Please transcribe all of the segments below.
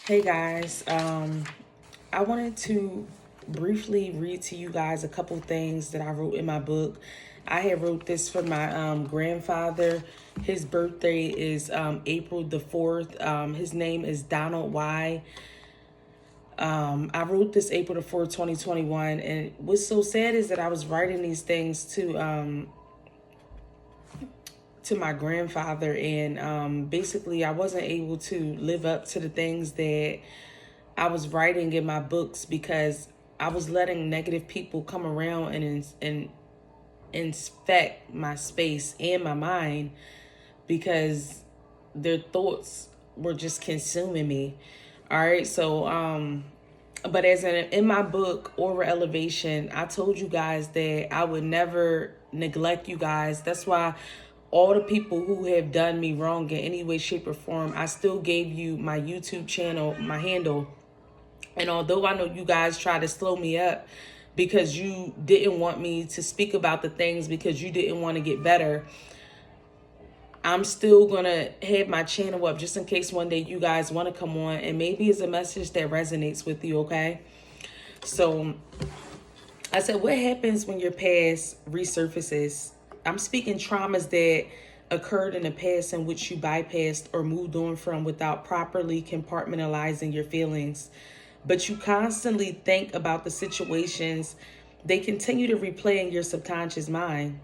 Hey guys, I wanted to briefly read to you guys a couple things that I wrote in my book. I had wrote this for my grandfather. His birthday is April the 4th. His name is Donald Y. I wrote this April the 4th, 2021. And what's so sad is that I was writing these things to my grandfather, and basically I wasn't able to live up to the things that I was writing in my books because I was letting negative people come around and inspect my space and my mind because their thoughts were just consuming me. All right, so but as in my book Aura Elevation, I told you guys that I would never neglect you guys. That's why all the people who have done me wrong in any way, shape, or form, I still gave you my YouTube channel, my handle. And although I know you guys try to slow me up because you didn't want me to speak about the things because you didn't want to get better, I'm still going to have my channel up just in case one day you guys want to come on, and maybe it's a message that resonates with you, okay? So I said, what happens when your past resurfaces? I'm speaking traumas that occurred in the past in which you bypassed or moved on from without properly compartmentalizing your feelings. But you constantly think about the situations. They continue to replay in your subconscious mind.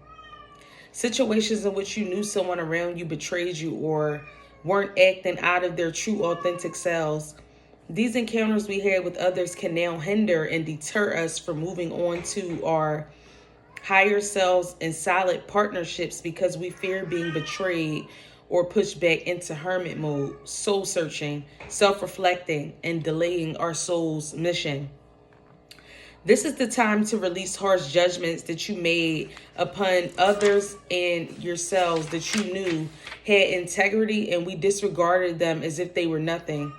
Situations in which you knew someone around you betrayed you or weren't acting out of their true, authentic selves. These encounters we had with others can now hinder and deter us from moving on to our higher selves and solid partnerships because we fear being betrayed or pushed back into hermit mode, soul searching, self-reflecting, and delaying our soul's mission. This is the time to release harsh judgments that you made upon others and yourselves that you knew had integrity, and we disregarded them as if they were nothing.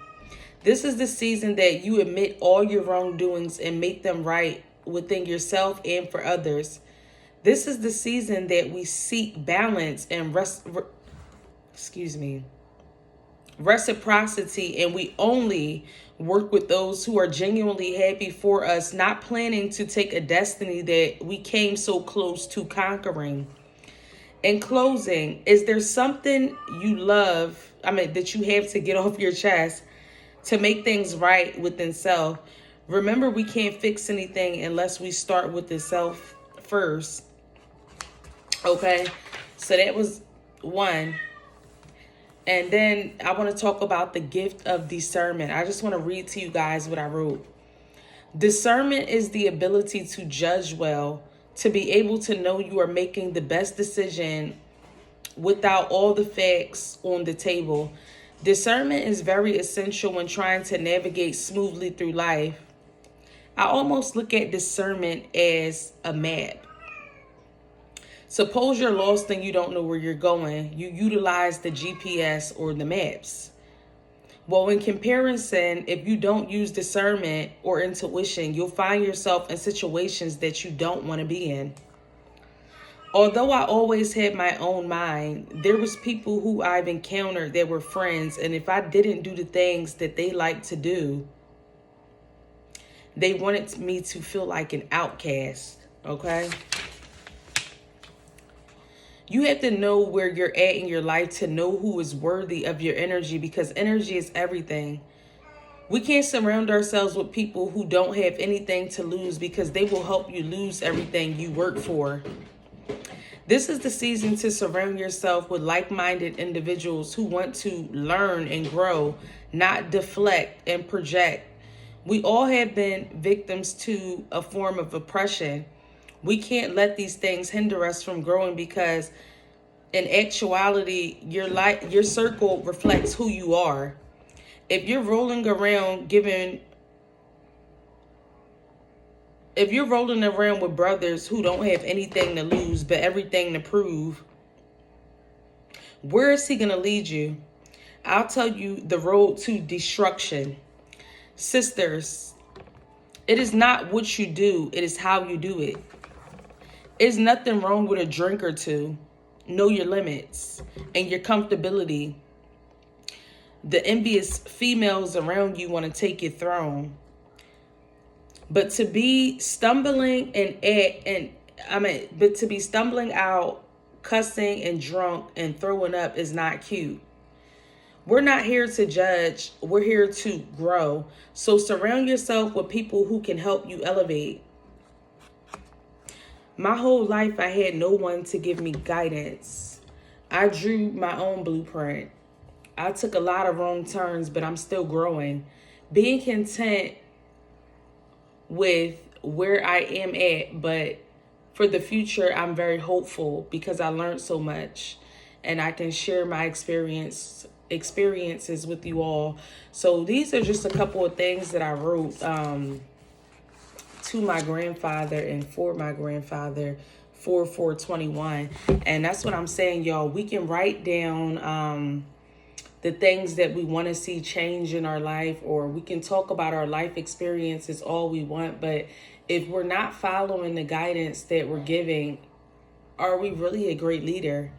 This is the season that you admit all your wrongdoings and make them right within yourself and for others. This is the season that we seek balance and reciprocity, and we only work with those who are genuinely happy for us, not planning to take a destiny that we came so close to conquering. In closing, is there something you love, that you have to get off your chest to make things right within self? Remember, we can't fix anything unless we start with the self first. Okay, so that was one. And then I want to talk about the gift of discernment. I just want to read to you guys what I wrote. Discernment is the ability to judge well, to be able to know you are making the best decision without all the facts on the table. Discernment is very essential when trying to navigate smoothly through life. I almost look at discernment as a map. Suppose you're lost and you don't know where you're going. You utilize the GPS or the maps. Well, in comparison, if you don't use discernment or intuition, you'll find yourself in situations that you don't want to be in. Although I always had my own mind, there was people who I've encountered that were friends, and if I didn't do the things that they like to do, they wanted me to feel like an outcast, okay? You have to know where you're at in your life to know who is worthy of your energy, because energy is everything. We can't surround ourselves with people who don't have anything to lose, because they will help you lose everything you work for. This is the season to surround yourself with like-minded individuals who want to learn and grow, not deflect and project. We all have been victims to a form of oppression. We can't let these things hinder us from growing, because in actuality, your circle reflects who you are. If you're rolling around with brothers who don't have anything to lose but everything to prove, where is he going to lead you? I'll tell you the road to destruction. Sisters, it is not what you do, it is how you do it. There's nothing wrong with a drink or two. Know your limits and your comfortability. The envious females around you want to take your throne. But to be stumbling but to be stumbling out, cussing and drunk and throwing up is not cute. We're not here to judge. We're here to grow. So surround yourself with people who can help you elevate. My whole life, I had no one to give me guidance. I drew my own blueprint. I took a lot of wrong turns, but I'm still growing. Being content with where I am at, but for the future, I'm very hopeful because I learned so much and I can share my experiences with you all. So these are just a couple of things that I wrote to my grandfather and for my grandfather for 4/21. And that's what I'm saying, y'all. We can write down the things that we want to see change in our life, or we can talk about our life experiences all we want, but if we're not following the guidance that we're giving, are we really a great leader?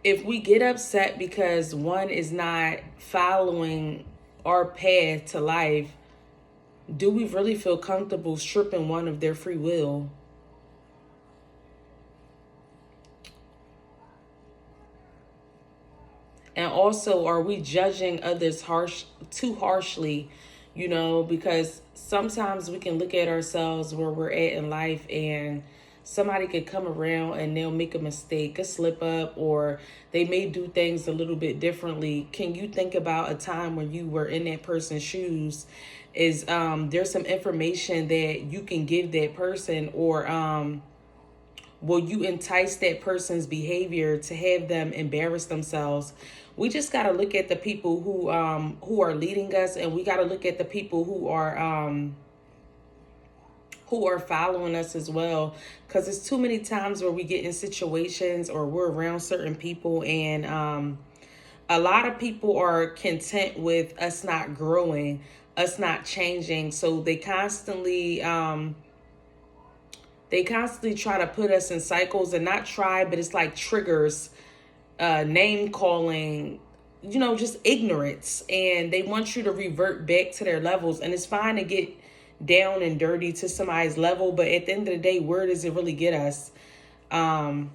If we get upset because one is not following our path to life, do we really feel comfortable stripping one of their free will? And also, are we judging others too harshly? Because sometimes we can look at ourselves where we're at in life, and somebody could come around and they'll make a mistake, a slip up, or they may do things a little bit differently. Can you think about a time when you were in that person's shoes? Is there's some information that you can give that person, or will you entice that person's behavior to have them embarrass themselves? We just got to look at the people who are leading us, and we got to look at the people who are following us as well, because it's too many times where we get in situations or we're around certain people, and a lot of people are content with us not growing, us not changing, so they constantly try to put us in cycles, and not try, but it's like triggers, name calling, just ignorance. And they want you to revert back to their levels. And it's fine to get down and dirty to somebody's level, but at the end of the day, where does it really get us? So,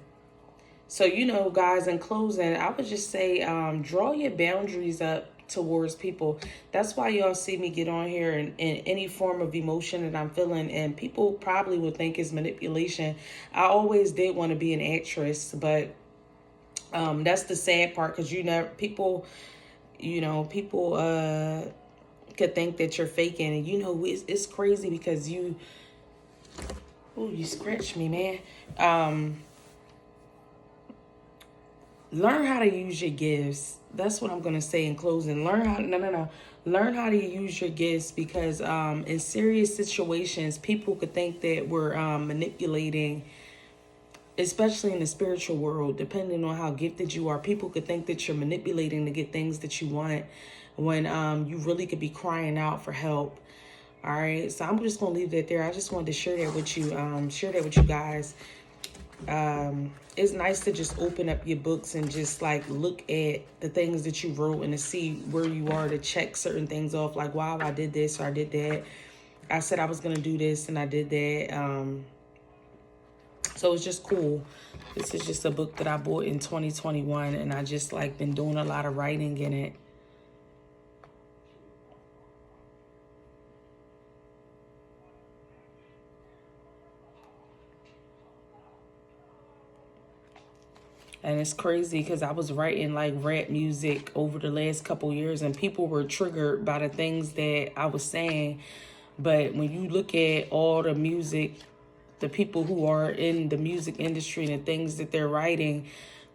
guys, in closing, I would just say, draw your boundaries up towards people. That's why y'all see me get on here in any form of emotion that I'm feeling, and people probably would think it's manipulation. I always did want to be an actress, but that's the sad part, because people could think that you're faking, and it's crazy because you scratched me, man. Learn how to use your gifts. That's what I'm going to say in closing. Learn how to use your gifts, because in serious situations, people could think that we're manipulating, especially in the spiritual world, depending on how gifted you are. People could think that you're manipulating to get things that you want, when you really could be crying out for help. All right. So I'm just going to leave that there. I just wanted to share that with you guys. It's nice to just open up your books and just like look at the things that you wrote, and to see where you are, to check certain things off, like, wow, I did this or I did that. I said I was going to do this and I did that. So it's just cool. This is just a book that I bought in 2021, and I just been doing a lot of writing in it. And it's crazy because I was writing rap music over the last couple years, and people were triggered by the things that I was saying. But when you look at all the music, the people who are in the music industry and the things that they're writing,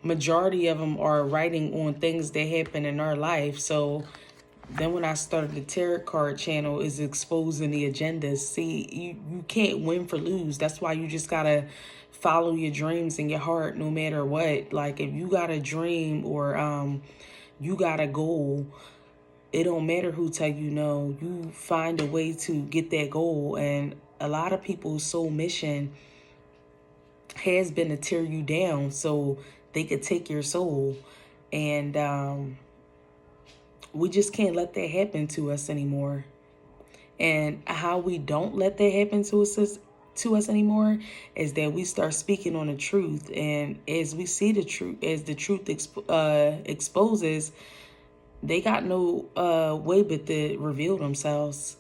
majority of them are writing on things that happen in our life. So then when I started the tarot card channel, is exposing the agendas. See, you can't win for lose. That's why you just got to follow your dreams and your heart no matter what. Like, if you got a dream, or you got a goal, it don't matter who tell you no. You find a way to get that goal. And a lot of people's sole mission has been to tear you down. So they could take your soul. And we just can't let that happen to us anymore. And how we don't let that happen to us anymore is that we start speaking on the truth. And as we see the truth, as the truth exposes, they got no way but to reveal themselves.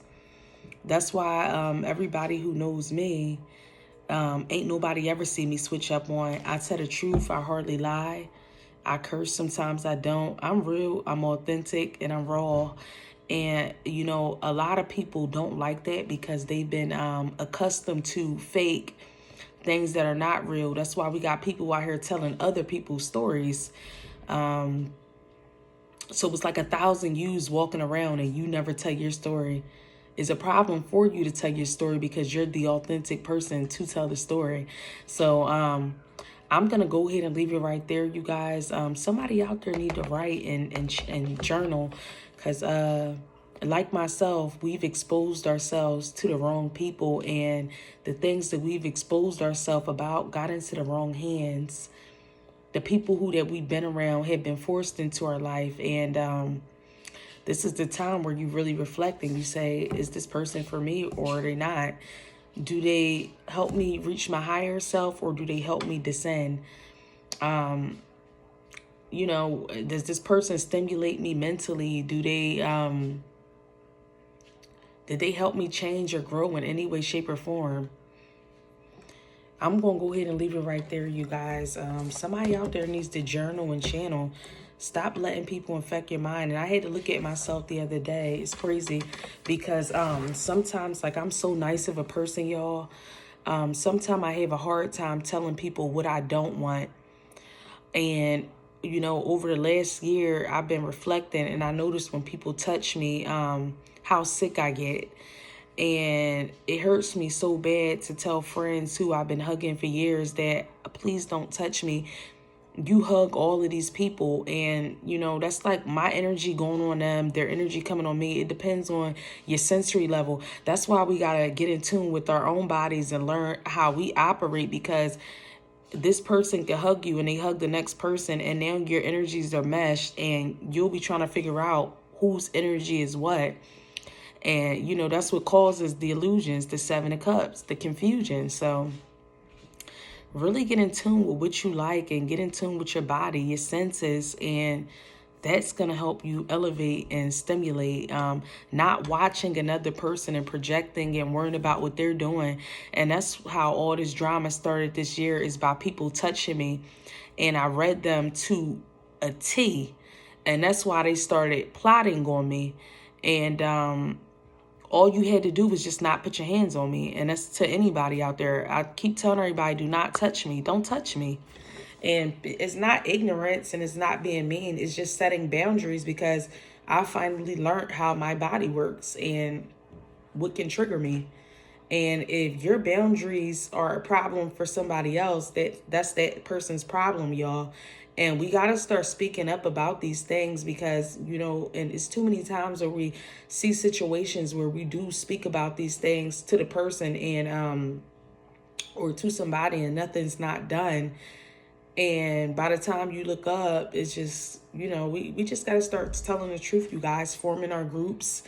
That's why everybody who knows me, ain't nobody ever see me switch up on. I tell the truth, I hardly lie. I curse sometimes, I don't. I'm real, I'm authentic, and I'm raw. And, you know, a lot of people don't like that because they've been accustomed to fake things that are not real. That's why we got people out here telling other people's stories. So it's like 1,000 yous walking around and you never tell your story. It's a problem for you to tell your story because you're the authentic person to tell the story. So I'm going to go ahead and leave it right there, you guys. Somebody out there need to write and journal because like myself, we've exposed ourselves to the wrong people, and the things that we've exposed ourselves about got into the wrong hands. The people that we've been around have been forced into our life, and this is the time where you really reflect and you say, is this person for me or are they not? Do they help me reach my higher self or do they help me descend? You know, does this person stimulate me mentally? Did they help me change or grow in any way, shape, or form? I'm going to go ahead and leave it right there, you guys. Somebody out there needs to journal and channel. Stop letting people infect your mind. And I had to look at myself the other day. It's crazy because sometimes, like, I'm so nice of a person, y'all. Sometimes I have a hard time telling people what I don't want. And, you know, over the last year, I've been reflecting, and I noticed when people touch me, how sick I get. And it hurts me so bad to tell friends who I've been hugging for years that please don't touch me. You hug all of these people, and you know that's like my energy going on them, their energy coming on me. It depends on your sensory level. That's why we gotta get in tune with our own bodies and learn how we operate, because this person can hug you and they hug the next person, and now your energies are meshed and you'll be trying to figure out whose energy is what. And, you know, that's what causes the illusions, the Seven of Cups, the confusion. So really get in tune with what you like and get in tune with your body, your senses, and that's going to help you elevate and stimulate. Not watching another person and projecting and worrying about what they're doing. And that's how all this drama started this year, is by people touching me. And I read them to a T. And that's why they started plotting on me. And all you had to do was just not put your hands on me. And that's to anybody out there. I keep telling everybody, do not touch me. Don't touch me. And it's not ignorance and it's not being mean. It's just setting boundaries, because I finally learned how my body works and what can trigger me. And if your boundaries are a problem for somebody else, that's that person's problem, y'all. And we got to start speaking up about these things, because, you know, and it's too many times where we see situations where we do speak about these things to the person and or to somebody, and nothing's not done. And by the time you look up, it's just, you know, we just got to start telling the truth, you guys, forming our groups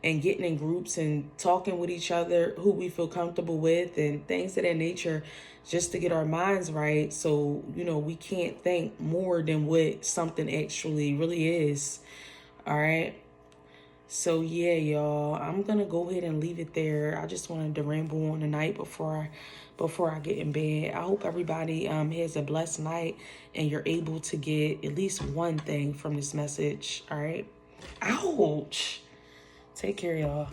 and getting in groups and talking with each other, who we feel comfortable with and things of that nature, just to get our minds right. So, you know, we can't think more than what something actually really is. All right. So, yeah, y'all, I'm going to go ahead and leave it there. I just wanted to ramble on tonight before I get in bed. I hope everybody has a blessed night and you're able to get at least one thing from this message. All right. Ouch. Take care, y'all.